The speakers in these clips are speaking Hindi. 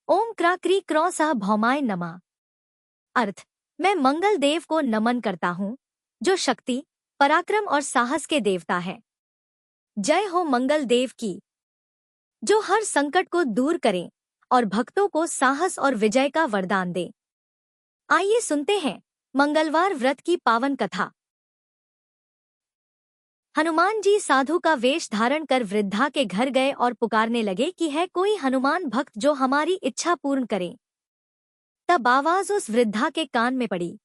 ओम क्राक्री क्रौ सह भौमाय नमः। अर्थ, मैं मंगल देव को नमन करता हूँ, जो शक्ति, पराक्रम और साहस के देवता है। जय हो मंगल देव की, जो हर संकट को दूर करें और भक्तों को साहस और विजय का वरदान दे। आइए सुनते हैं मंगलवार व्रत की पावन कथा। हनुमान जी साधु का वेश धारण कर वृद्धा के घर गए और पुकारने लगे कि है कोई हनुमान भक्त जो हमारी इच्छा पूर्ण करे। तब आवाज उस वृद्धा के कान में पड़ी।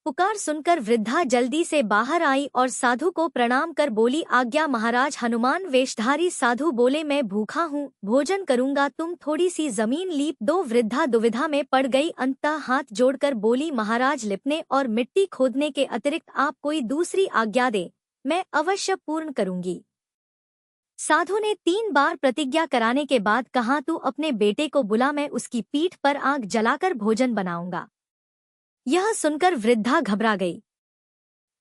पुकार सुनकर वृद्धा जल्दी से बाहर आई और साधु को प्रणाम कर बोली, आज्ञा महाराज। हनुमान वेशधारी साधु बोले, मैं भूखा हूँ, भोजन करूंगा, तुम थोड़ी सी जमीन लीप दो। वृद्धा दुविधा में पड़ गई, अंततः हाथ जोड़कर बोली, महाराज लिपने और मिट्टी खोदने के अतिरिक्त आप कोई दूसरी आज्ञा दे, मैं अवश्य पूर्ण करूंगी। साधु ने 3 बार प्रतिज्ञा कराने के बाद कहा, तू अपने बेटे को बुला, मैं उसकी पीठ पर आग जलाकर भोजन बनाऊंगा। यह सुनकर वृद्धा घबरा गई,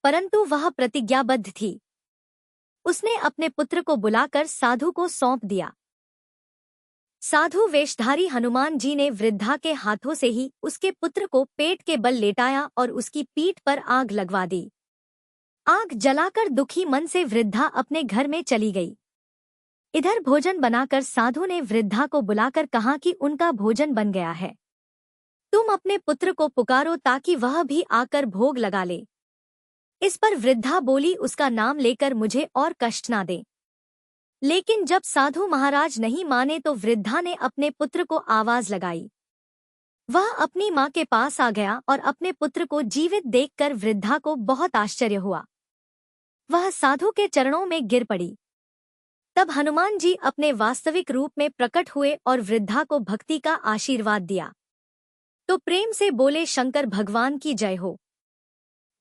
परंतु वह प्रतिज्ञाबद्ध थी। उसने अपने पुत्र को बुलाकर साधु को सौंप दिया। साधु वेशधारी हनुमान जी ने वृद्धा के हाथों से ही उसके पुत्र को पेट के बल लेटाया और उसकी पीठ पर आग लगवा दी। आग जलाकर दुखी मन से वृद्धा अपने घर में चली गई। इधर भोजन बनाकर साधु ने वृद्धा को बुलाकर कहा कि उनका भोजन बन गया है, तुम अपने पुत्र को पुकारो ताकि वह भी आकर भोग लगा ले। इस पर वृद्धा बोली, उसका नाम लेकर मुझे और कष्ट ना दे। लेकिन जब साधु महाराज नहीं माने तो वृद्धा ने अपने पुत्र को आवाज लगाई। वह अपनी मां के पास आ गया और अपने पुत्र को जीवित देखकर वृद्धा को बहुत आश्चर्य हुआ। वह साधु के चरणों में गिर पड़ी। तब हनुमान जी अपने वास्तविक रूप में प्रकट हुए और वृद्धा को भक्ति का आशीर्वाद दिया। तो प्रेम से बोले, शंकर भगवान की जय हो,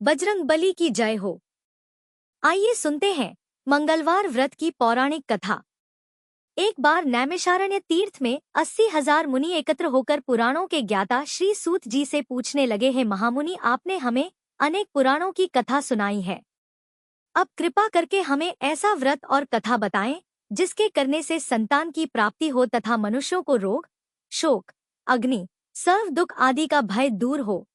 बजरंग बली की जय हो। आइए सुनते हैं मंगलवार व्रत की पौराणिक कथा। एक बार नैमिषारण्य तीर्थ में 80,000 मुनि एकत्र होकर पुराणों के ज्ञाता श्री सूत जी से पूछने लगे, हैं महामुनि, आपने हमें अनेक पुराणों की कथा सुनाई है, अब कृपा करके हमें ऐसा व्रत और कथा बताएं जिसके करने से संतान की प्राप्ति हो तथा मनुष्यों को रोग, शोक, अग्नि, सर्व दुख आदि का भय दूर हो।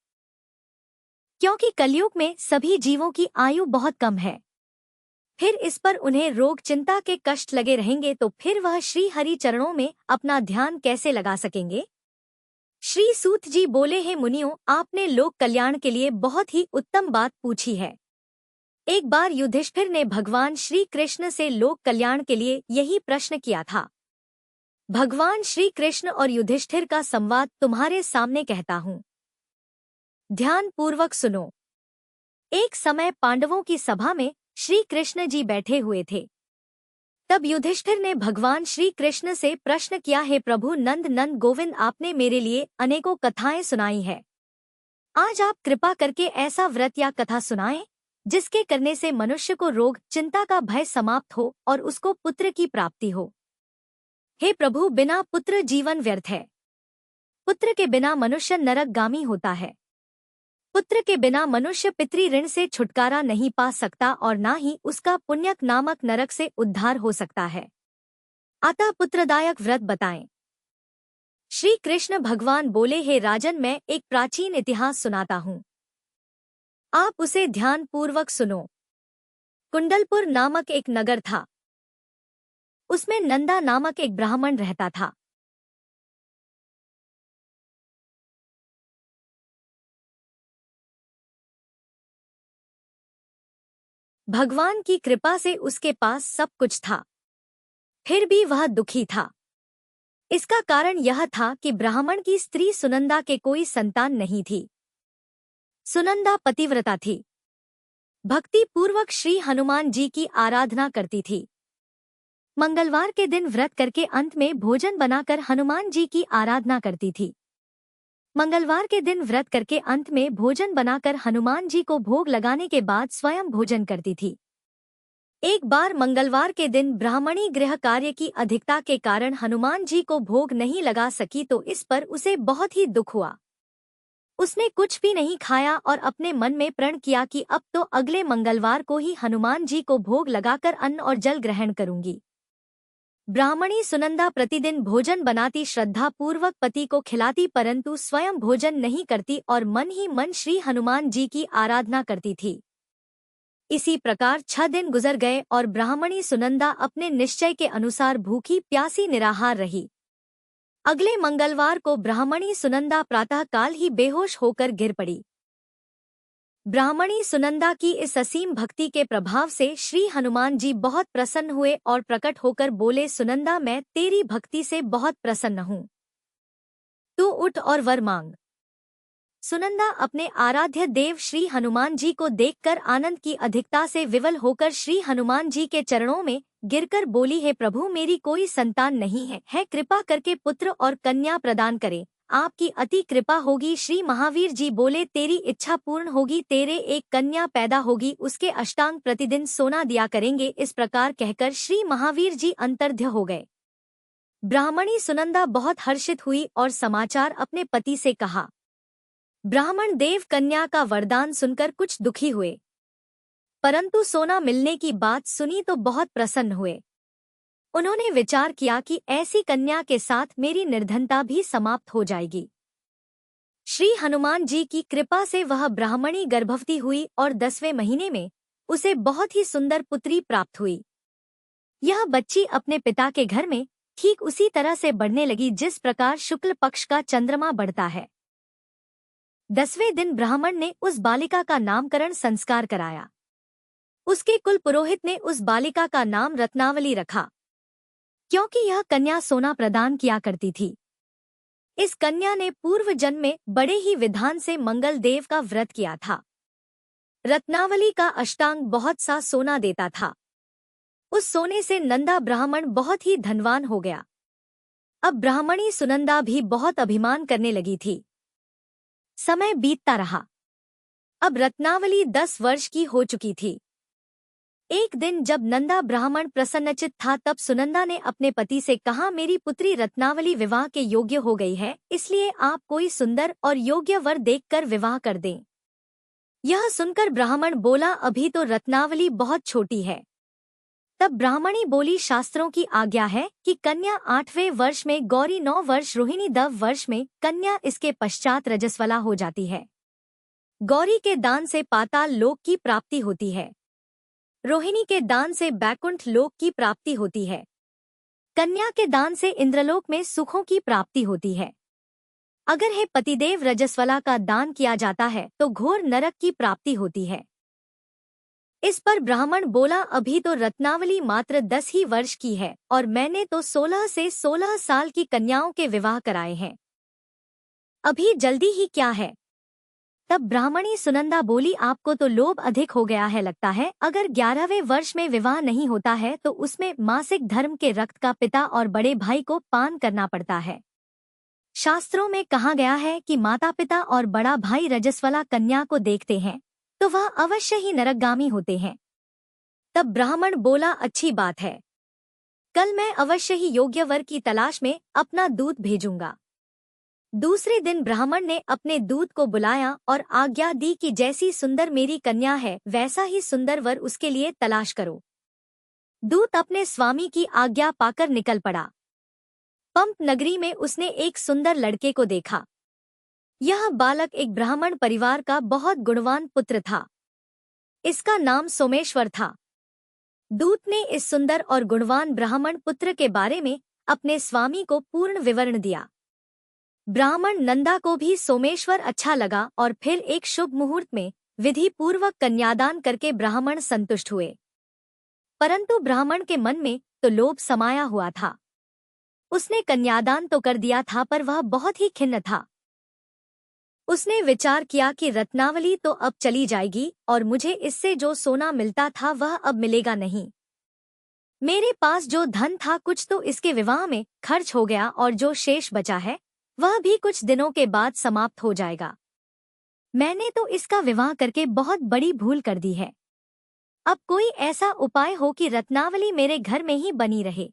क्योंकि कलयुग में सभी जीवों की आयु बहुत कम है, फिर इस पर उन्हें रोग चिंता के कष्ट लगे रहेंगे तो फिर वह श्री हरि चरणों में अपना ध्यान कैसे लगा सकेंगे। श्री सूत जी बोले, हैं मुनियों, आपने लोक कल्याण के लिए बहुत ही उत्तम बात पूछी है। एक बार युधिष्ठिर ने भगवान श्री कृष्ण से लोक कल्याण के लिए यही प्रश्न किया था। भगवान श्री कृष्ण और युधिष्ठिर का संवाद तुम्हारे सामने कहता हूँ, ध्यान पूर्वक सुनो। एक समय पांडवों की सभा में श्री कृष्ण जी बैठे हुए थे। तब युधिष्ठिर ने भगवान श्री कृष्ण से प्रश्न किया, है प्रभु नंद नंद गोविंद, आपने मेरे लिए अनेकों कथाएं सुनाई है, आज आप कृपा करके ऐसा व्रत या कथा सुनाएं जिसके करने से मनुष्य को रोग चिंता का भय समाप्त हो और उसको पुत्र की प्राप्ति हो। हे प्रभु, बिना पुत्र जीवन व्यर्थ है। पुत्र के बिना मनुष्य नरकगामी होता है। पुत्र के बिना मनुष्य पितृ ऋण से छुटकारा नहीं पा सकता और ना ही उसका पुण्यक नामक नरक से उद्धार हो सकता है। अतः पुत्रदायक व्रत बताएं। श्री कृष्ण भगवान बोले, हे राजन, मैं एक प्राचीन इतिहास सुनाता हूँ, आप उसे ध्यान पूर्वक सुनो। कुंडलपुर नामक एक नगर था। उसमें नंदा नामक एक ब्राह्मण रहता था। भगवान की कृपा से उसके पास सब कुछ था, फिर भी वह दुखी था। इसका कारण यह था कि ब्राह्मण की स्त्री सुनंदा के कोई संतान नहीं थी। सुनंदा पतिव्रता थी, भक्ति पूर्वक श्री हनुमान जी की आराधना करती थी। मंगलवार के दिन व्रत करके अंत में भोजन बनाकर हनुमान जी की आराधना करती थी। मंगलवार के दिन व्रत करके अंत में भोजन बनाकर हनुमान जी को भोग लगाने के बाद स्वयं भोजन करती थी। एक बार मंगलवार के दिन ब्राह्मणी गृह कार्य की अधिकता के कारण हनुमान जी को भोग नहीं लगा सकी तो इस पर उसे बहुत ही दुख हुआ। उसने कुछ भी नहीं खाया और अपने मन में प्रण किया कि अब तो अगले मंगलवार को ही हनुमान जी को भोग लगाकर अन्न और जल ग्रहण करूंगी। ब्राह्मणी सुनंदा प्रतिदिन भोजन बनाती, श्रद्धा पूर्वक पति को खिलाती, परंतु स्वयं भोजन नहीं करती और मन ही मन श्री हनुमान जी की आराधना करती थी। इसी प्रकार 6 दिन गुजर गए और ब्राह्मणी सुनंदा अपने निश्चय के अनुसार भूखी प्यासी निराहार रही। अगले मंगलवार को ब्राह्मणी सुनंदा प्रातःकाल ही बेहोश होकर गिर पड़ी। ब्राह्मणी सुनंदा की इस असीम भक्ति के प्रभाव से श्री हनुमान जी बहुत प्रसन्न हुए और प्रकट होकर बोले, सुनंदा, मैं तेरी भक्ति से बहुत प्रसन्न हूँ। तू उठ और वर मांग। सुनंदा अपने आराध्य देव श्री हनुमान जी को देखकर आनंद की अधिकता से विवल होकर श्री हनुमान जी के चरणों में गिरकर बोली, हे प्रभु, मेरी कोई संतान नहीं है, कृपा करके पुत्र और कन्या प्रदान करें। आपकी अति कृपा होगी। श्री महावीर जी बोले, तेरी इच्छा पूर्ण होगी, तेरे एक कन्या पैदा होगी, उसके अष्टांग प्रतिदिन सोना दिया करेंगे। इस प्रकार कहकर श्री महावीर जी अंतर्ध्य हो गए। ब्राह्मणी सुनंदा बहुत हर्षित हुई और समाचार अपने पति से कहा। ब्राह्मण देव कन्या का वरदान सुनकर कुछ दुखी हुए, परंतु सोना मिलने की बात सुनी तो बहुत प्रसन्न हुए। उन्होंने विचार किया कि ऐसी कन्या के साथ मेरी निर्धनता भी समाप्त हो जाएगी। श्री हनुमान जी की कृपा से वह ब्राह्मणी गर्भवती हुई और 10वें महीने में उसे बहुत ही सुंदर पुत्री प्राप्त हुई। यह बच्ची अपने पिता के घर में ठीक उसी तरह से बढ़ने लगी जिस प्रकार शुक्ल पक्ष का चंद्रमा बढ़ता है। 10वें दिन ब्राह्मण ने उस बालिका का नामकरण संस्कार कराया। उसके कुल पुरोहित ने उस बालिका का नाम रत्नावली रखा, क्योंकि यह कन्या सोना प्रदान किया करती थी। इस कन्या ने पूर्व जन्म में बड़े ही विधान से मंगल देव का व्रत किया था। रत्नावली का अष्टांग बहुत सा सोना देता था। उस सोने से नंदा ब्राह्मण बहुत ही धनवान हो गया। अब ब्राह्मणी सुनंदा भी बहुत अभिमान करने लगी थी। समय बीतता रहा। अब रत्नावली 10 वर्ष की हो चुकी थी। एक दिन जब नंदा ब्राह्मण प्रसन्नचित था, तब सुनंदा ने अपने पति से कहा, मेरी पुत्री रत्नावली विवाह के योग्य हो गई है, इसलिए आप कोई सुंदर और योग्य वर देखकर विवाह कर दें। यह सुनकर ब्राह्मण बोला, अभी तो रत्नावली बहुत छोटी है। तब ब्राह्मणी बोली, शास्त्रों की आज्ञा है कि कन्या 8वें वर्ष में, गौरी 9 वर्ष, रोहिणी 10 वर्ष में, कन्या इसके पश्चात रजस्वला हो जाती है। गौरी के दान से पाताल लोक की प्राप्ति होती है। रोहिणी के दान से बैकुंठ लोक की प्राप्ति होती है। कन्या के दान से इंद्रलोक में सुखों की प्राप्ति होती है। अगर हे पतिदेव रजस्वला का दान किया जाता है तो घोर नरक की प्राप्ति होती है। इस पर ब्राह्मण बोला, अभी तो रत्नावली मात्र 10 ही वर्ष की है और मैंने तो 16 से 16 साल की कन्याओं के विवाह कराए हैं। अभी जल्दी ही क्या है। तब ब्राह्मणी सुनंदा बोली, आपको तो लोभ अधिक हो गया है लगता है। अगर 11वें वर्ष में विवाह नहीं होता है तो उसमें मासिक धर्म के रक्त का पिता और बड़े भाई को पान करना पड़ता है। शास्त्रों में कहा गया है कि माता पिता और बड़ा भाई रजस्वला कन्या को देखते हैं तो वह अवश्य ही नरकगामी होते हैं। तब ब्राह्मण बोला, अच्छी बात है, कल मैं अवश्य ही योग्य वर की तलाश में अपना दूत भेजूंगा। दूसरे दिन ब्राह्मण ने अपने दूत को बुलाया और आज्ञा दी कि जैसी सुंदर मेरी कन्या है वैसा ही सुंदर वर उसके लिए तलाश करो। दूत अपने स्वामी की आज्ञा पाकर निकल पड़ा। पंप नगरी में उसने एक सुंदर लड़के को देखा। यह बालक एक ब्राह्मण परिवार का बहुत गुणवान पुत्र था। इसका नाम सोमेश्वर था। दूत ने इस सुंदर और गुणवान ब्राह्मण पुत्र के बारे में अपने स्वामी को पूर्ण विवरण दिया। ब्राह्मण नंदा को भी सोमेश्वर अच्छा लगा और फिर एक शुभ मुहूर्त में विधि पूर्वक कन्यादान करके ब्राह्मण संतुष्ट हुए। परंतु ब्राह्मण के मन में तो लोभ समाया हुआ था। उसने कन्यादान तो कर दिया था पर वह बहुत ही खिन्न था। उसने विचार किया कि रत्नावली तो अब चली जाएगी और मुझे इससे जो सोना मिलता था वह अब मिलेगा नहीं। मेरे पास जो धन था कुछ तो इसके विवाह में खर्च हो गया और जो शेष बचा है वह भी कुछ दिनों के बाद समाप्त हो जाएगा। मैंने तो इसका विवाह करके बहुत बड़ी भूल कर दी है। अब कोई ऐसा उपाय हो कि रत्नावली मेरे घर में ही बनी रहे,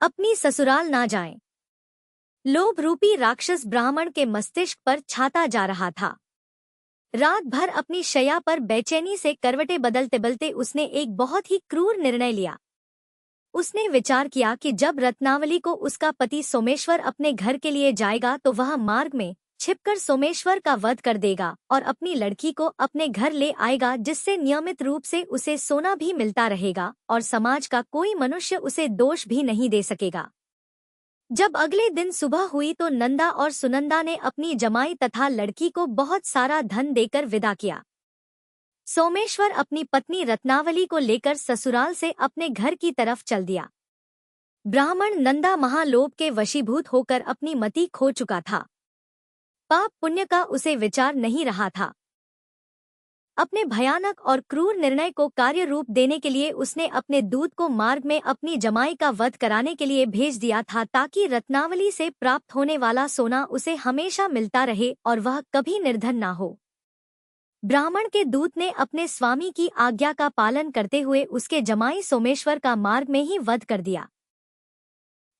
अपनी ससुराल ना जाए। लोभ रूपी राक्षस ब्राह्मण के मस्तिष्क पर छाता जा रहा था। रात भर अपनी शैया पर बेचैनी से करवटें बदलते बदलते उसने एक बहुत ही क्रूर निर्णय लिया। उसने विचार किया कि जब रत्नावली को उसका पति सोमेश्वर अपने घर के लिए जाएगा तो वह मार्ग में छिपकर सोमेश्वर का वध कर देगा और अपनी लड़की को अपने घर ले आएगा, जिससे नियमित रूप से उसे सोना भी मिलता रहेगा और समाज का कोई मनुष्य उसे दोष भी नहीं दे सकेगा। जब अगले दिन सुबह हुई तो नंदा और सुनंदा ने अपनी जमाई तथा लड़की को बहुत सारा धन देकर विदा किया। सोमेश्वर अपनी पत्नी रत्नावली को लेकर ससुराल से अपने घर की तरफ चल दिया। ब्राह्मण नंदा महालोभ के वशीभूत होकर अपनी मति खो चुका था। पाप पुण्य का उसे विचार नहीं रहा था। अपने भयानक और क्रूर निर्णय को कार्य रूप देने के लिए उसने अपने दूत को मार्ग में अपनी जमाई का वध कराने के लिए भेज दिया था, ताकि रत्नावली से प्राप्त होने वाला सोना उसे हमेशा मिलता रहे और वह कभी निर्धन ना हो। ब्राह्मण के दूत ने अपने स्वामी की आज्ञा का पालन करते हुए उसके जमाई सोमेश्वर का मार्ग में ही वध कर दिया।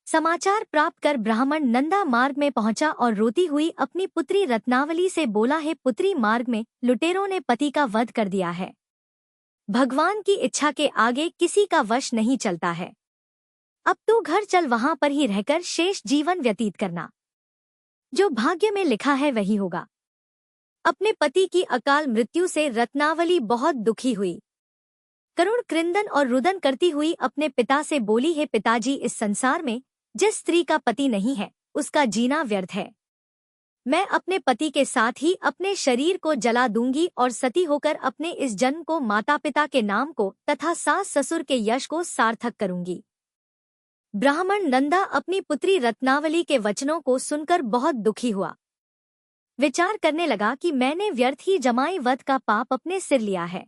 समाचार प्राप्त कर ब्राह्मण नंदा मार्ग में पहुंचा और रोती हुई अपनी पुत्री रत्नावली से बोला, है पुत्री, मार्ग में लुटेरों ने पति का वध कर दिया है। भगवान की इच्छा के आगे किसी का वश नहीं चलता है। अब तू घर चल, वहां पर ही रहकर शेष जीवन व्यतीत करना। जो भाग्य में लिखा है वही होगा। अपने पति की अकाल मृत्यु से रत्नावली बहुत दुखी हुई। करुण क्रंदन और रुदन करती हुई अपने पिता से बोली, है पिताजी, इस संसार में जिस स्त्री का पति नहीं है उसका जीना व्यर्थ है। मैं अपने पति के साथ ही अपने शरीर को जला दूंगी और सती होकर अपने इस जन्म को माता पिता के नाम को तथा सास ससुर के यश को सार्थक करूंगी। ब्राह्मण नंदा अपनी पुत्री रत्नावली के वचनों को सुनकर बहुत दुखी हुआ। विचार करने लगा कि मैंने व्यर्थ ही जमाई वध का पाप अपने सिर लिया है।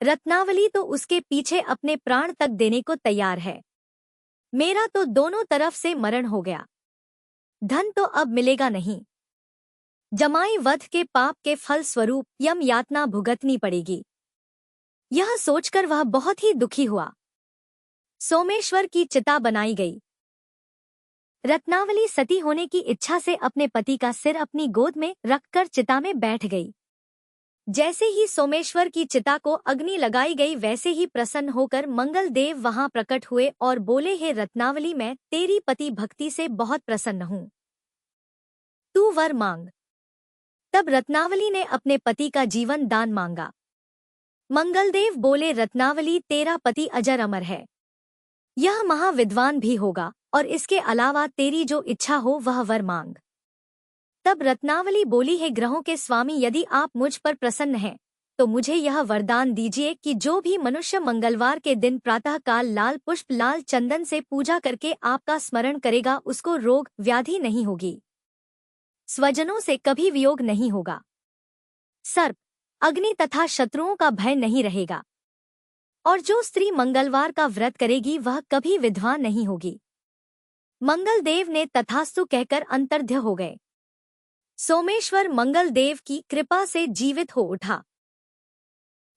रत्नावली तो उसके पीछे अपने प्राण तक देने को तैयार है। मेरा तो दोनों तरफ से मरण हो गया। धन तो अब मिलेगा नहीं। जमाई वध के पाप के फल स्वरूप यम यातना भुगतनी पड़ेगी। यह सोचकर वह बहुत ही दुखी हुआ। सोमेश्वर की चिता बनाई गई। रत्नावली सती होने की इच्छा से अपने पति का सिर अपनी गोद में रखकर चिता में बैठ गई। जैसे ही सोमेश्वर की चिता को अग्नि लगाई गई, वैसे ही प्रसन्न होकर मंगल देव वहां प्रकट हुए और बोले, हे रत्नावली, मैं तेरी पति भक्ति से बहुत प्रसन्न हूँ। तू वर मांग। तब रत्नावली ने अपने पति का जीवन दान मांगा। मंगलदेव बोले, रत्नावली, तेरा पति अजर अमर है। यह महाविद्वान भी होगा और इसके अलावा तेरी जो इच्छा हो वह वर मांग। तब रत्नावली बोली, है ग्रहों के स्वामी, यदि आप मुझ पर प्रसन्न हैं तो मुझे यह वरदान दीजिए कि जो भी मनुष्य मंगलवार के दिन प्रातःकाल लाल पुष्प लाल चंदन से पूजा करके आपका स्मरण करेगा उसको रोग व्याधि नहीं होगी, स्वजनों से कभी वियोग नहीं होगा, सर्प अग्नि तथा शत्रुओं का भय नहीं रहेगा, और जो स्त्री मंगलवार का व्रत करेगी वह कभी विधवा नहीं होगी। मंगलदेव ने तथास्तु कहकर अंतर्ध्य हो गए। सोमेश्वर मंगलदेव की कृपा से जीवित हो उठा।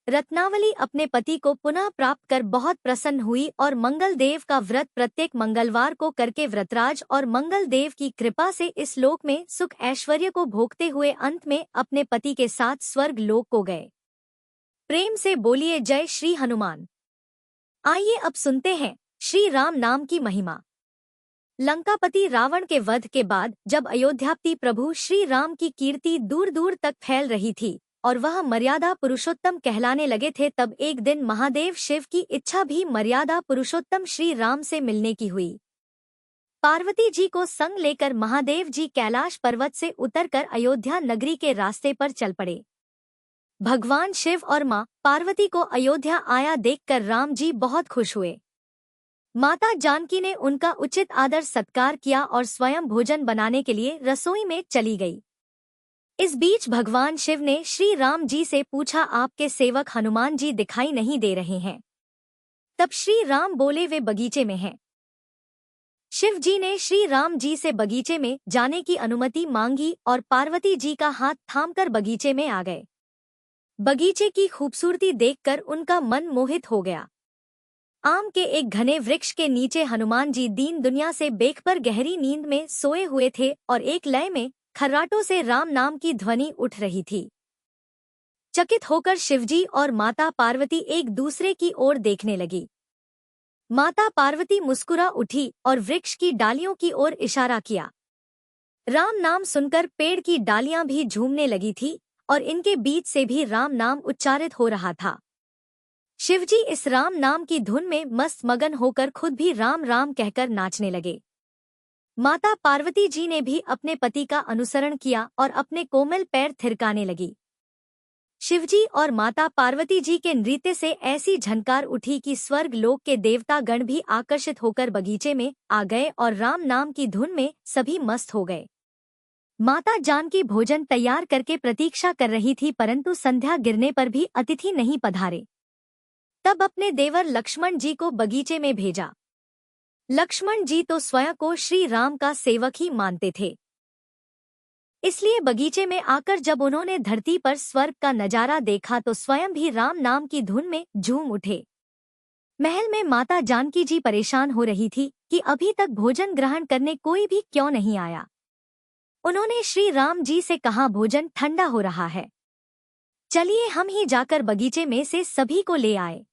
रत्नावली अपने पति को पुनः प्राप्त कर बहुत प्रसन्न हुई और मंगलदेव का व्रत प्रत्येक मंगलवार को करके व्रतराज और मंगलदेव की कृपा से इस लोक में सुख ऐश्वर्य को भोगते हुए अंत में अपने पति के साथ स्वर्ग लोक को गए। प्रेम से बोलिए जय श्री हनुमान। आइए अब सुनते हैं श्री राम नाम की महिमा। लंकापति रावण के वध के बाद जब अयोध्यापति प्रभु श्री राम की कीर्ति दूर दूर तक फैल रही थी और वह मर्यादा पुरुषोत्तम कहलाने लगे थे, तब एक दिन महादेव शिव की इच्छा भी मर्यादा पुरुषोत्तम श्री राम से मिलने की हुई। पार्वती जी को संग लेकर महादेव जी कैलाश पर्वत से उतरकर अयोध्या नगरी के रास्ते पर चल पड़े। भगवान शिव और मां पार्वती को अयोध्या आया देखकर राम जी बहुत खुश हुए। माता जानकी ने उनका उचित आदर सत्कार किया और स्वयं भोजन बनाने के लिए रसोई में चली गई। इस बीच भगवान शिव ने श्री राम जी से पूछा, आपके सेवक हनुमान जी दिखाई नहीं दे रहे हैं। तब श्री राम बोले, वे बगीचे में हैं। शिव जी ने श्री राम जी से बगीचे में जाने की अनुमति मांगी और पार्वती जी का हाथ थामकर बगीचे में आ गए। बगीचे की खूबसूरती देखकर उनका मन मोहित हो गया। आम के एक घने वृक्ष के नीचे हनुमान जी दीन दुनिया से बेखबर गहरी नींद में सोए हुए थे और एक लय में खर्राटों से राम नाम की ध्वनि उठ रही थी। चकित होकर शिवजी और माता पार्वती एक दूसरे की ओर देखने लगी। माता पार्वती मुस्कुरा उठी और वृक्ष की डालियों की ओर इशारा किया। राम नाम सुनकर पेड़ की डालियां भी झूमने लगी थी और इनके बीच से भी राम नाम उच्चारित हो रहा था। शिवजी इस राम नाम की धुन में मस्त मगन होकर खुद भी राम राम कहकर नाचने लगे। माता पार्वती जी ने भी अपने पति का अनुसरण किया और अपने कोमल पैर थिरकाने लगी। शिवजी और माता पार्वती जी के नृत्य से ऐसी झनकार उठी कि स्वर्ग लोक के देवता गण भी आकर्षित होकर बगीचे में आ गए और राम नाम की धुन में सभी मस्त हो गए। माता जानकी भोजन तैयार करके प्रतीक्षा कर रही थी, परंतु संध्या गिरने पर भी अतिथि नहीं पधारे। तब अपने देवर लक्ष्मण जी को बगीचे में भेजा। लक्ष्मण जी तो स्वयं को श्री राम का सेवक ही मानते थे, इसलिए बगीचे में आकर जब उन्होंने धरती पर स्वर्ग का नजारा देखा तो स्वयं भी राम नाम की धुन में झूम उठे। महल में माता जानकी जी परेशान हो रही थी कि अभी तक भोजन ग्रहण करने कोई भी क्यों नहीं आया। उन्होंने श्री राम जी से कहा, भोजन ठंडा हो रहा है, चलिए हम ही जाकर बगीचे में से सभी को ले आए।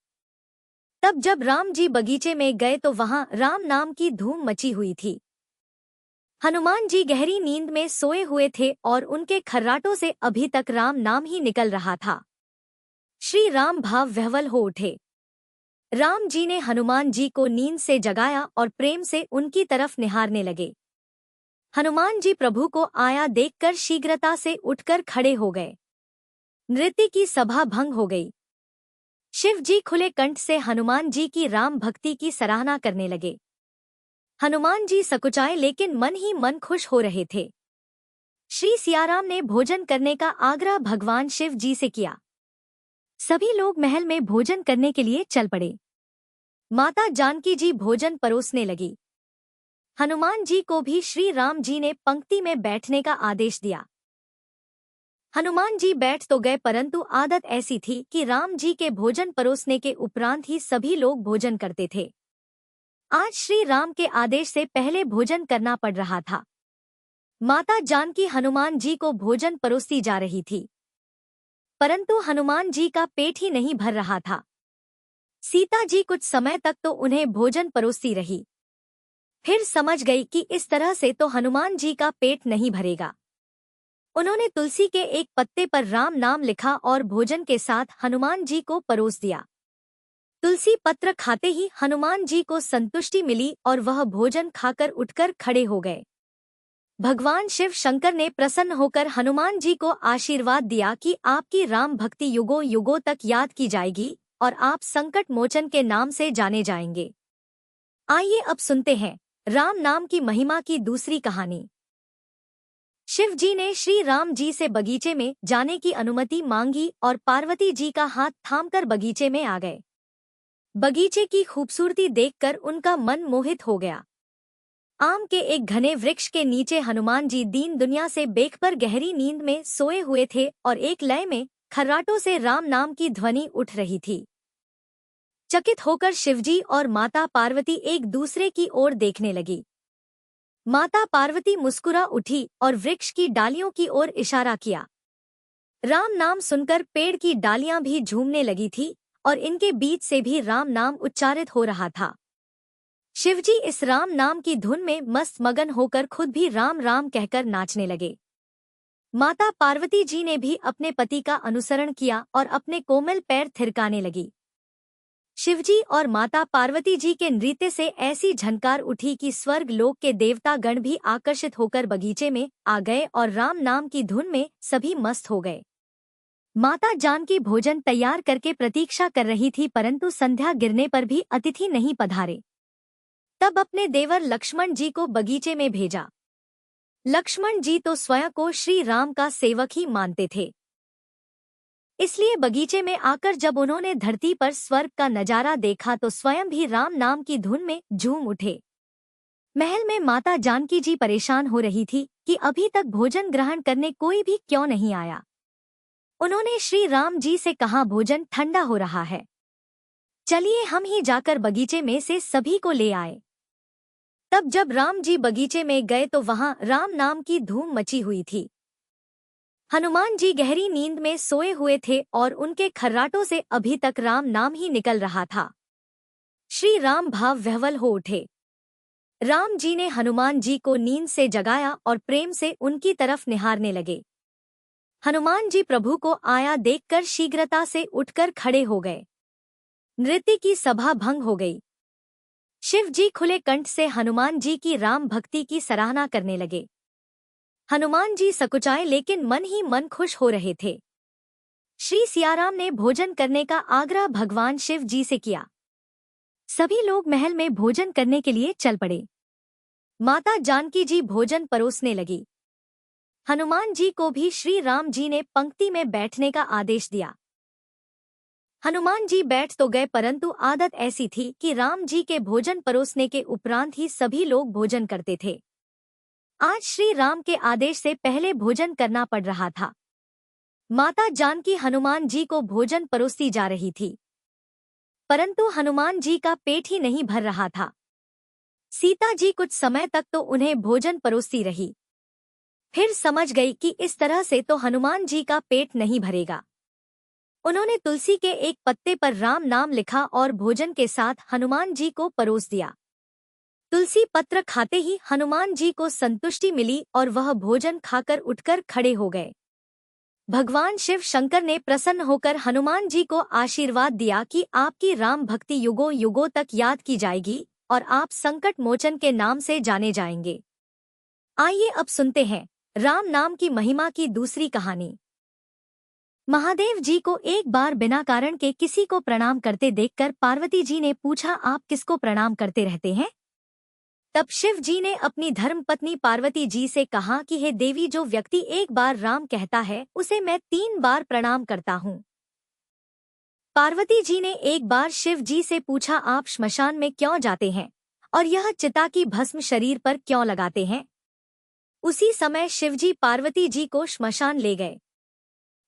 तब जब राम जी बगीचे में गए तो वहां राम नाम की धूम मची हुई थी। हनुमान जी गहरी नींद में सोए हुए थे और उनके खर्राटों से अभी तक राम नाम ही निकल रहा था। श्री राम भाव विह्वल हो उठे। राम जी ने हनुमान जी को नींद से जगाया और प्रेम से उनकी तरफ निहारने लगे। हनुमान जी प्रभु को आया देखकर शीघ्रता से उठकर खड़े हो गए। नृत्य की सभा भंग हो गई। शिव जी खुले कंठ से हनुमान जी की राम भक्ति की सराहना करने लगे। हनुमान जी सकुचाए लेकिन मन ही मन खुश हो रहे थे। श्री सियाराम ने भोजन करने का आग्रह भगवान शिव जी से किया। सभी लोग महल में भोजन करने के लिए चल पड़े। माता जानकी जी भोजन परोसने लगी। हनुमान जी को भी श्री राम जी ने पंक्ति में बैठने का आदेश दिया। हनुमान जी बैठ तो गए, परंतु आदत ऐसी थी कि राम जी के भोजन परोसने के उपरांत ही सभी लोग भोजन करते थे। आज श्री राम के आदेश से पहले भोजन करना पड़ रहा था। माता जानकी हनुमान जी को भोजन परोसती जा रही थी, परंतु हनुमान जी का पेट ही नहीं भर रहा था। सीता जी कुछ समय तक तो उन्हें भोजन परोसती रही, फिर समझ गई कि इस तरह से तो हनुमान जी का पेट नहीं भरेगा। उन्होंने तुलसी के एक पत्ते पर राम नाम लिखा और भोजन के साथ हनुमान जी को परोस दिया। तुलसी पत्र खाते ही हनुमान जी को संतुष्टि मिली और वह भोजन खाकर उठकर खड़े हो गए। भगवान शिव शंकर ने प्रसन्न होकर हनुमान जी को आशीर्वाद दिया कि आपकी राम भक्ति युगों युगों तक याद की जाएगी और आप संकट मोचन के नाम से जाने जाएंगे। आइए अब सुनते हैं राम नाम की महिमा की दूसरी कहानी। शिव जी ने श्री राम जी से बगीचे में जाने की अनुमति मांगी और पार्वती जी का हाथ थामकर बगीचे में आ गए। बगीचे की खूबसूरती देखकर उनका मन मोहित हो गया। आम के एक घने वृक्ष के नीचे हनुमान जी दीन दुनिया से बेखबर गहरी नींद में सोए हुए थे और एक लय में खर्राटों से राम नाम की ध्वनि उठ रही थी। चकित होकर शिवजी और माता पार्वती एक दूसरे की ओर देखने लगी। माता पार्वती मुस्कुरा उठी और वृक्ष की डालियों की ओर इशारा किया। राम नाम सुनकर पेड़ की डालियां भी झूमने लगी थी और इनके बीच से भी राम नाम उच्चारित हो रहा था। शिवजी इस राम नाम की धुन में मस्त मगन होकर खुद भी राम राम कहकर नाचने लगे। माता पार्वती जी ने भी अपने पति का अनुसरण किया और अपने कोमल पैर थिरकाने लगी। शिवजी और माता पार्वती जी के नृत्य से ऐसी झनकार उठी कि स्वर्ग लोक के देवता गण भी आकर्षित होकर बगीचे में आ गए और राम नाम की धुन में सभी मस्त हो गए। माता जानकी भोजन तैयार करके प्रतीक्षा कर रही थी, परंतु संध्या गिरने पर भी अतिथि नहीं पधारे। तब अपने देवर लक्ष्मण जी को बगीचे में भेजा। लक्ष्मण जी तो स्वयं को श्री राम का सेवक ही मानते थे, इसलिए बगीचे में आकर जब उन्होंने धरती पर स्वर्ग का नजारा देखा तो स्वयं भी राम नाम की धुन में झूम उठे। महल में माता जानकी जी परेशान हो रही थी कि अभी तक भोजन ग्रहण करने कोई भी क्यों नहीं आया। उन्होंने श्री राम जी से कहा, भोजन ठंडा हो रहा है, चलिए हम ही जाकर बगीचे में से सभी को ले आए। तब जब राम जी बगीचे में गए तो वहां राम नाम की धूम मची हुई थी। हनुमान जी गहरी नींद में सोए हुए थे और उनके खर्राटों से अभी तक राम नाम ही निकल रहा था। श्री राम भाव विह्वल हो उठे। राम जी ने हनुमान जी को नींद से जगाया और प्रेम से उनकी तरफ निहारने लगे। हनुमान जी प्रभु को आया देखकर शीघ्रता से उठकर खड़े हो गए। नृत्य की सभा भंग हो गई। शिव जी खुले कंठ से हनुमान जी की राम भक्ति की सराहना करने लगे। हनुमान जी सकुचाए लेकिन मन ही मन खुश हो रहे थे। श्री सियाराम ने भोजन करने का आग्रह भगवान शिव जी से किया। सभी लोग महल में भोजन करने के लिए चल पड़े। माता जानकी जी भोजन परोसने लगी। हनुमान जी को भी श्री राम जी ने पंक्ति में बैठने का आदेश दिया। हनुमान जी बैठ तो गए, परंतु आदत ऐसी थी कि राम जी के भोजन परोसने के उपरांत ही सभी लोग भोजन करते थे। आज श्री राम के आदेश से पहले भोजन करना पड़ रहा था। माता जानकी हनुमान जी को भोजन परोसती जा रही थी, परंतु हनुमान जी का पेट ही नहीं भर रहा था। सीता जी कुछ समय तक तो उन्हें भोजन परोसती रही, फिर समझ गई कि इस तरह से तो हनुमान जी का पेट नहीं भरेगा। उन्होंने तुलसी के एक पत्ते पर राम नाम लिखा और भोजन के साथ हनुमान जी को परोस दिया। तुलसी पत्र खाते ही हनुमान जी को संतुष्टि मिली और वह भोजन खाकर उठकर खड़े हो गए। भगवान शिव शंकर ने प्रसन्न होकर हनुमान जी को आशीर्वाद दिया कि आपकी राम भक्ति युगों युगों तक याद की जाएगी और आप संकट मोचन के नाम से जाने जाएंगे। आइए अब सुनते हैं राम नाम की महिमा की दूसरी कहानी। महादेव जी को एक बार बिना कारण के किसी को प्रणाम करते देखकर पार्वती जी ने पूछा, आप किसको प्रणाम करते रहते हैं? तब शिव जी ने अपनी धर्मपत्नी पार्वती जी से कहा कि हे देवी, जो व्यक्ति एक बार राम कहता है उसे मैं 3 बार प्रणाम करता हूँ। पार्वती जी ने एक बार शिव जी से पूछा, आप श्मशान में क्यों जाते हैं और यह चिता की भस्म शरीर पर क्यों लगाते हैं? उसी समय शिवजी पार्वती जी को श्मशान ले गए।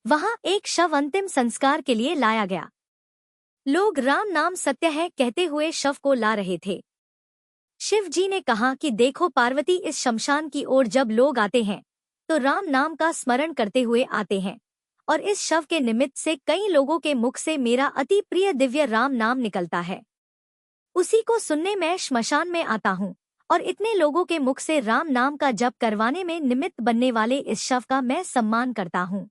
वहां एक शव अंतिम संस्कार के लिए लाया गया। लोग राम नाम सत्य है कहते हुए शव को ला रहे थे। शिव जी ने कहा कि देखो पार्वती, इस शमशान की ओर जब लोग आते हैं तो राम नाम का स्मरण करते हुए आते हैं और इस शव के निमित्त से कई लोगों के मुख से मेरा अति प्रिय दिव्य राम नाम निकलता है। उसी को सुनने मैं श्मशान में आता हूँ और इतने लोगों के मुख से राम नाम का जप करवाने में निमित्त बनने वाले इस शव का मैं सम्मान करता हूँ,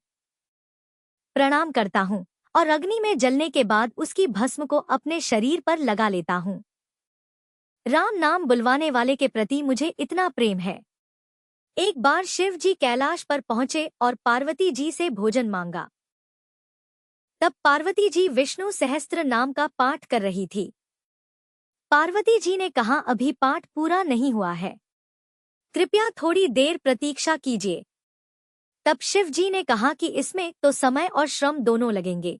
प्रणाम करता हूँ और अग्नि में जलने के बाद उसकी भस्म को अपने शरीर पर लगा लेता हूँ। राम नाम बुलवाने वाले के प्रति मुझे इतना प्रेम है। एक बार शिव जी कैलाश पर पहुंचे और पार्वती जी से भोजन मांगा। तब पार्वती जी विष्णु सहस्त्र नाम का पाठ कर रही थी। पार्वती जी ने कहा, अभी पाठ पूरा नहीं हुआ है, कृपया थोड़ी देर प्रतीक्षा कीजिए। तब शिव जी ने कहा कि इसमें तो समय और श्रम दोनों लगेंगे।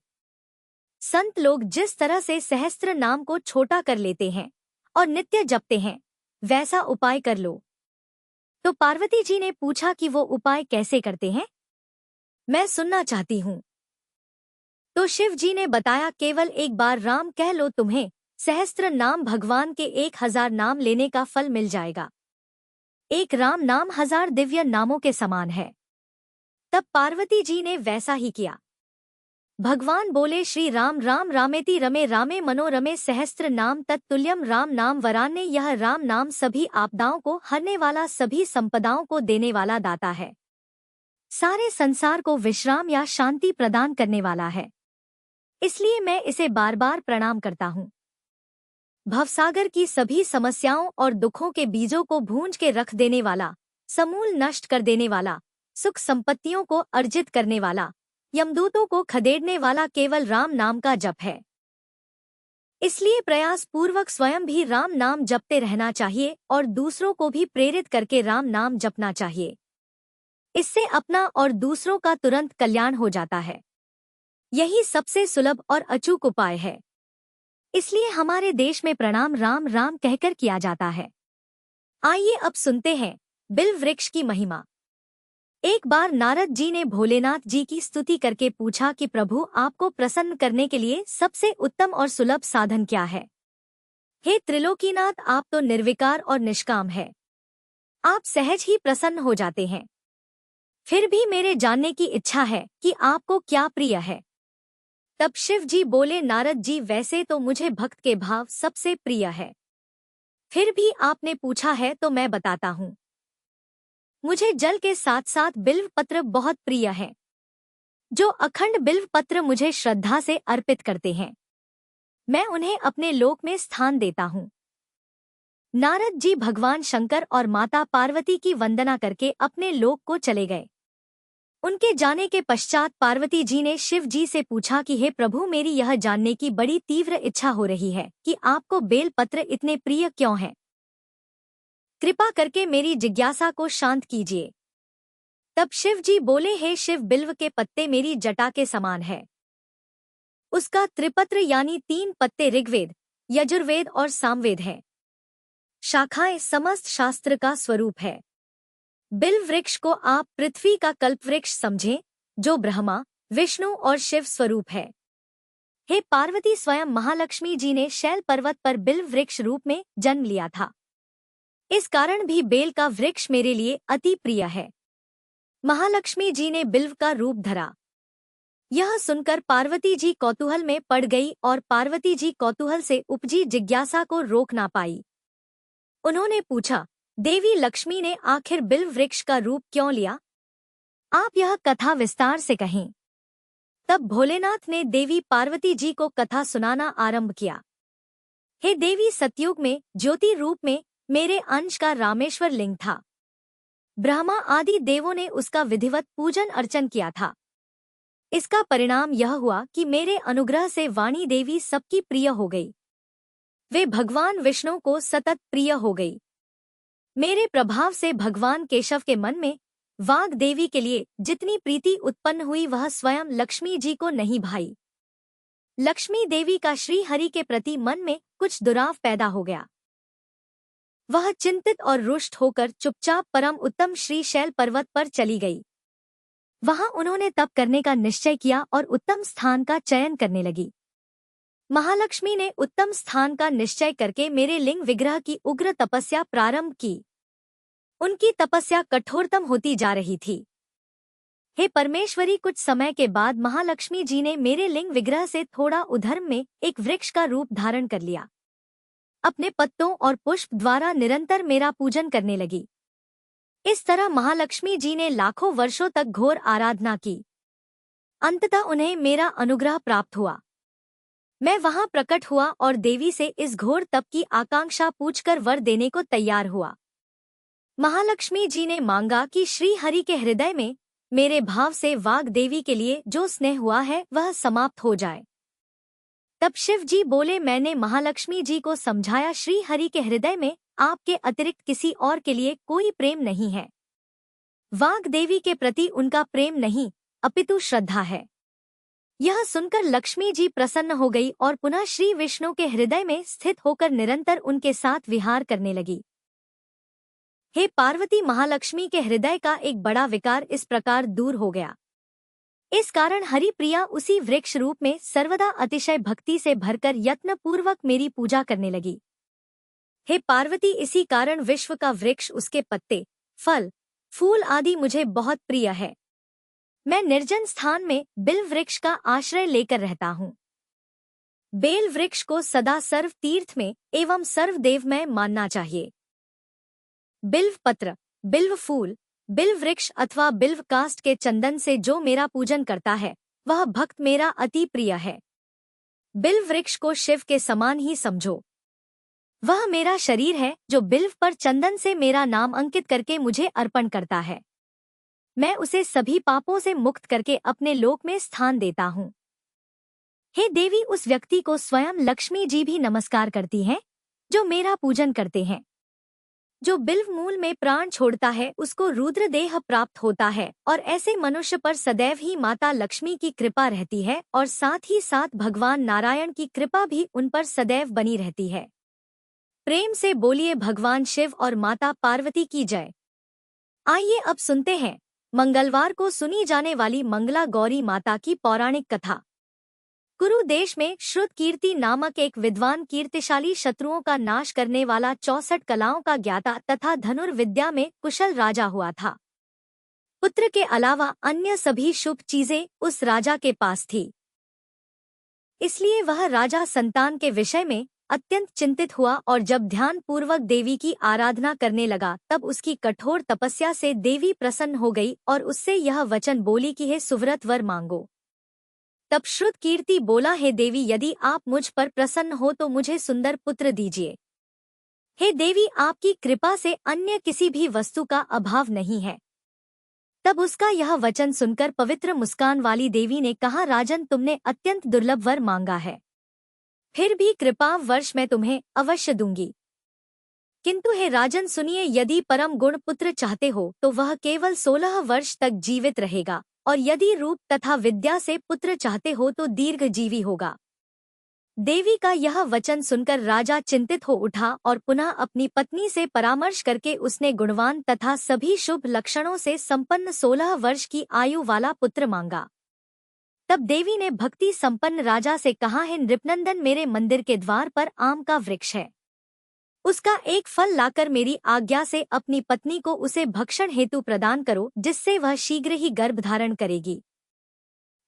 संत लोग जिस तरह से सहस्त्र नाम को छोटा कर लेते हैं और नित्य जपते हैं, वैसा उपाय कर लो। तो पार्वती जी ने पूछा कि वो उपाय कैसे करते हैं, मैं सुनना चाहती हूँ। तो शिव जी ने बताया, केवल एक बार राम कह लो, तुम्हें सहस्त्र नाम भगवान के 1000 नाम लेने का फल मिल जाएगा। एक राम नाम 1000 दिव्य नामों के समान है। तब पार्वती जी ने वैसा ही किया। भगवान बोले, श्री राम राम रामेति रमे रामे मनोरमे सहस्त्र नाम तत्तुल्यम राम नाम वरान्य। यह राम नाम सभी आपदाओं को हरने वाला, सभी संपदाओं को देने वाला दाता है, सारे संसार को विश्राम या शांति प्रदान करने वाला है। इसलिए मैं इसे बार बार प्रणाम करता हूँ। भवसागर की सभी समस्याओं और दुखों के बीजों को भूंज के रख देने वाला, समूल नष्ट कर देने वाला, सुख संपत्तियों को अर्जित करने वाला, यमदूतों को खदेड़ने वाला केवल राम नाम का जप है। इसलिए प्रयास पूर्वक स्वयं भी राम नाम जपते रहना चाहिए और दूसरों को भी प्रेरित करके राम नाम जपना चाहिए। इससे अपना और दूसरों का तुरंत कल्याण हो जाता है। यही सबसे सुलभ और अचूक उपाय है। इसलिए हमारे देश में प्रणाम राम राम कहकर किया जाता है। आइए अब सुनते हैं बिल्व वृक्ष की महिमा। एक बार नारद जी ने भोलेनाथ जी की स्तुति करके पूछा कि प्रभु, आपको प्रसन्न करने के लिए सबसे उत्तम और सुलभ साधन क्या है? हे त्रिलोकीनाथ, आप तो निर्विकार और निष्काम है, आप सहज ही प्रसन्न हो जाते हैं। फिर भी मेरे जानने की इच्छा है कि आपको क्या प्रिय है। तब शिव जी बोले, नारद जी, वैसे तो मुझे भक्त के भाव सबसे प्रिय है, फिर भी आपने पूछा है तो मैं बताता हूँ। मुझे जल के साथ साथ बिल्व पत्र बहुत प्रिय है। जो अखंड बिल्व पत्र मुझे श्रद्धा से अर्पित करते हैं, मैं उन्हें अपने लोक में स्थान देता हूँ। नारद जी भगवान शंकर और माता पार्वती की वंदना करके अपने लोक को चले गए। उनके जाने के पश्चात पार्वती जी ने शिव जी से पूछा कि हे प्रभु, मेरी यह जानने की बड़ी तीव्र इच्छा हो रही है कि आपको बेल पत्र इतने प्रिय क्यों हैं? कृपा करके मेरी जिज्ञासा को शांत कीजिए। तब शिव जी बोले, हे शिव, बिल्व के पत्ते मेरी जटा के समान है। उसका त्रिपत्र यानी 3 पत्ते ऋग्वेद, यजुर्वेद और सामवेद है। शाखाएं समस्त शास्त्र का स्वरूप है। बिल्व वृक्ष को आप पृथ्वी का कल्पवृक्ष समझें, जो ब्रह्मा, विष्णु और शिव स्वरूप है। हे पार्वती, स्वयं महालक्ष्मी जी ने शैल पर्वत पर बिल्व वृक्ष रूप में जन्म लिया था। इस कारण भी बेल का वृक्ष मेरे लिए अति प्रिय है। महालक्ष्मी जी ने बिल्व का रूप धरा। यह सुनकर पार्वती जी कौतूहल में पड़ गई और पार्वती जी कौतूहल से उपजी जिज्ञासा को रोक ना पाई। उन्होंने पूछा, देवी लक्ष्मी ने आखिर बिल्व वृक्ष का रूप क्यों लिया? आप यह कथा विस्तार से कहें। तब भोलेनाथ ने देवी पार्वती जी को कथा सुनाना आरंभ किया। हे देवी, सतयुग में ज्योति रूप में मेरे अंश का रामेश्वर लिंग था। ब्रह्मा आदि देवों ने उसका विधिवत पूजन अर्चन किया था। इसका परिणाम यह हुआ कि मेरे अनुग्रह से वाणी देवी सबकी प्रिय हो गई। वे भगवान विष्णु को सतत प्रिय हो गई। मेरे प्रभाव से भगवान केशव के मन में वाग देवी के लिए जितनी प्रीति उत्पन्न हुई वह स्वयं लक्ष्मी जी को नहीं भाई। लक्ष्मी देवी का श्री हरि के प्रति मन में कुछ दुराव पैदा हो गया। वह चिंतित और रुष्ट होकर चुपचाप परम उत्तम श्री शैल पर्वत पर चली गई। वहां उन्होंने तप करने का निश्चय किया और उत्तम स्थान का चयन करने लगी। महालक्ष्मी ने उत्तम स्थान का निश्चय करके मेरे लिंग विग्रह की उग्र तपस्या प्रारंभ की। उनकी तपस्या कठोरतम होती जा रही थी। हे परमेश्वरी, कुछ समय के बाद महालक्ष्मी जी ने मेरे लिंग विग्रह से थोड़ा उधर में एक वृक्ष का रूप धारण कर लिया। अपने पत्तों और पुष्प द्वारा निरंतर मेरा पूजन करने लगी। इस तरह महालक्ष्मी जी ने लाखों वर्षों तक घोर आराधना की। अंततः उन्हें मेरा अनुग्रह प्राप्त हुआ। मैं वहां प्रकट हुआ और देवी से इस घोर तप की आकांक्षा पूछकर वर देने को तैयार हुआ। महालक्ष्मी जी ने मांगा कि श्री हरि के हृदय में मेरे भाव से वाग देवी के लिए जो स्नेह हुआ है वह समाप्त हो जाए। तब शिव जी बोले, मैंने महालक्ष्मी जी को समझाया, श्री हरि के हृदय में आपके अतिरिक्त किसी और के लिए कोई प्रेम नहीं है। वाग देवी के प्रति उनका प्रेम नहीं अपितु श्रद्धा है। यह सुनकर लक्ष्मी जी प्रसन्न हो गई और पुनः श्री विष्णु के हृदय में स्थित होकर निरंतर उनके साथ विहार करने लगी। हे पार्वती, महालक्ष्मी के हृदय का एक बड़ा विकार इस प्रकार दूर हो गया। इस कारण हरिप्रिया उसी वृक्ष रूप में सर्वदा अतिशय भक्ति से भरकर यत्नपूर्वक मेरी पूजा करने लगी। हे पार्वती, इसी कारण विश्व का वृक्ष, उसके पत्ते, फल, फूल आदि मुझे बहुत प्रिय है। मैं निर्जन स्थान में बिल्व वृक्ष का आश्रय लेकर रहता हूँ। बेल वृक्ष को सदा सर्व तीर्थ में एवं सर्वदेवमय मानना चाहिए। बिल्व पत्र, बिल्व फूल, बिल्व वृक्ष अथवा बिल्व काष्ठ के चंदन से जो मेरा पूजन करता है वह भक्त मेरा अति प्रिय है। बिल्व वृक्ष को शिव के समान ही समझो। वह मेरा शरीर है जो बिल्व पर चंदन से मेरा नाम अंकित करके मुझे अर्पण करता है। मैं उसे सभी पापों से मुक्त करके अपने लोक में स्थान देता हूँ। हे देवी, उस व्यक्ति को स्वयं लक्ष्मी जी भी नमस्कार करती हैं जो मेरा पूजन करते हैं। जो बिल्व मूल में प्राण छोड़ता है उसको रुद्र देह प्राप्त होता है और ऐसे मनुष्य पर सदैव ही माता लक्ष्मी की कृपा रहती है और साथ ही साथ भगवान नारायण की कृपा भी उन पर सदैव बनी रहती है। प्रेम से बोलिए भगवान शिव और माता पार्वती की जय। आइए अब सुनते हैं मंगलवार को सुनी जाने वाली मंगला गौरी माता की पौराणिक कथा। कुरु देश में श्रुत कीर्ति नामक एक विद्वान कीर्तिशाली शत्रुओं का नाश करने वाला 64 कलाओं का ज्ञाता तथा धनुर्विद्या में कुशल राजा हुआ था। पुत्र के अलावा अन्य सभी शुभ चीजें उस राजा के पास थी। इसलिए वह राजा संतान के विषय में अत्यंत चिंतित हुआ और जब ध्यान पूर्वक देवी की आराधना करने लगा तब उसकी कठोर तपस्या से देवी प्रसन्न हो गई और उससे यह वचन बोली कि हे सुव्रत वर मांगो। तब श्रुत कीर्ति बोला, हे देवी, यदि आप मुझ पर प्रसन्न हो तो मुझे सुंदर पुत्र दीजिए। हे देवी, आपकी कृपा से अन्य किसी भी वस्तु का अभाव नहीं है। तब उसका यह वचन सुनकर पवित्र मुस्कान वाली देवी ने कहा, राजन, तुमने अत्यंत दुर्लभ वर मांगा है, फिर भी कृपा वर्ष मैं तुम्हें अवश्य दूंगी। किंतु हे राजन सुनिए, यदि परम गुण पुत्र चाहते हो तो वह केवल 16 वर्ष तक जीवित रहेगा, और यदि रूप तथा विद्या से पुत्र चाहते हो तो दीर्घजीवी होगा। देवी का यह वचन सुनकर राजा चिंतित हो उठा और पुनः अपनी पत्नी से परामर्श करके उसने गुणवान तथा सभी शुभ लक्षणों से संपन्न 16 वर्ष की आयु वाला पुत्र मांगा। तब देवी ने भक्ति संपन्न राजा से कहा, हे नृपनंदन, मेरे मंदिर के द्वार पर आम का वृक्ष है, उसका एक फल लाकर मेरी आज्ञा से अपनी पत्नी को उसे भक्षण हेतु प्रदान करो, जिससे वह शीघ्र ही गर्भ धारण करेगी,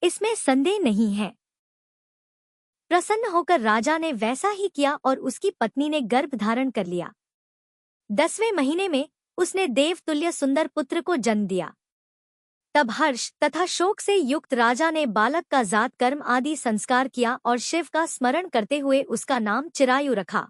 इसमें संदेह नहीं है। प्रसन्न होकर राजा ने वैसा ही किया और उसकी पत्नी ने गर्भ धारण कर लिया। 10वें महीने में उसने देवतुल्य सुंदर पुत्र को जन्म दिया। तब हर्ष तथा शोक से युक्त राजा ने बालक का जात कर्म आदि संस्कार किया और शिव का स्मरण करते हुए उसका नाम चिरायु रखा।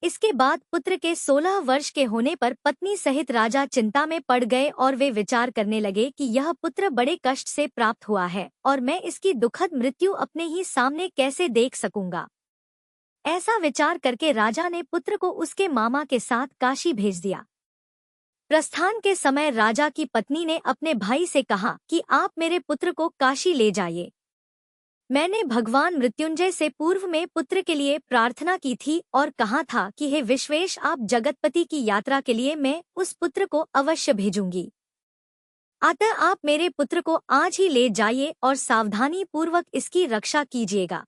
इसके बाद पुत्र के 16 वर्ष के होने पर पत्नी सहित राजा चिंता में पड़ गए और वे विचार करने लगे कि यह पुत्र बड़े कष्ट से प्राप्त हुआ है और मैं इसकी दुखद मृत्यु अपने ही सामने कैसे देख सकूंगा। ऐसा विचार करके राजा ने पुत्र को उसके मामा के साथ काशी भेज दिया। प्रस्थान के समय राजा की पत्नी ने अपने भाई से कहा कि आप मेरे पुत्र को काशी ले जाइए। मैंने भगवान मृत्युंजय से पूर्व में पुत्र के लिए प्रार्थना की थी और कहा था कि हे विश्वेश, आप जगतपति की यात्रा के लिए मैं उस पुत्र को अवश्य भेजूंगी। अतः आप मेरे पुत्र को आज ही ले जाइए और सावधानी पूर्वक इसकी रक्षा कीजिएगा।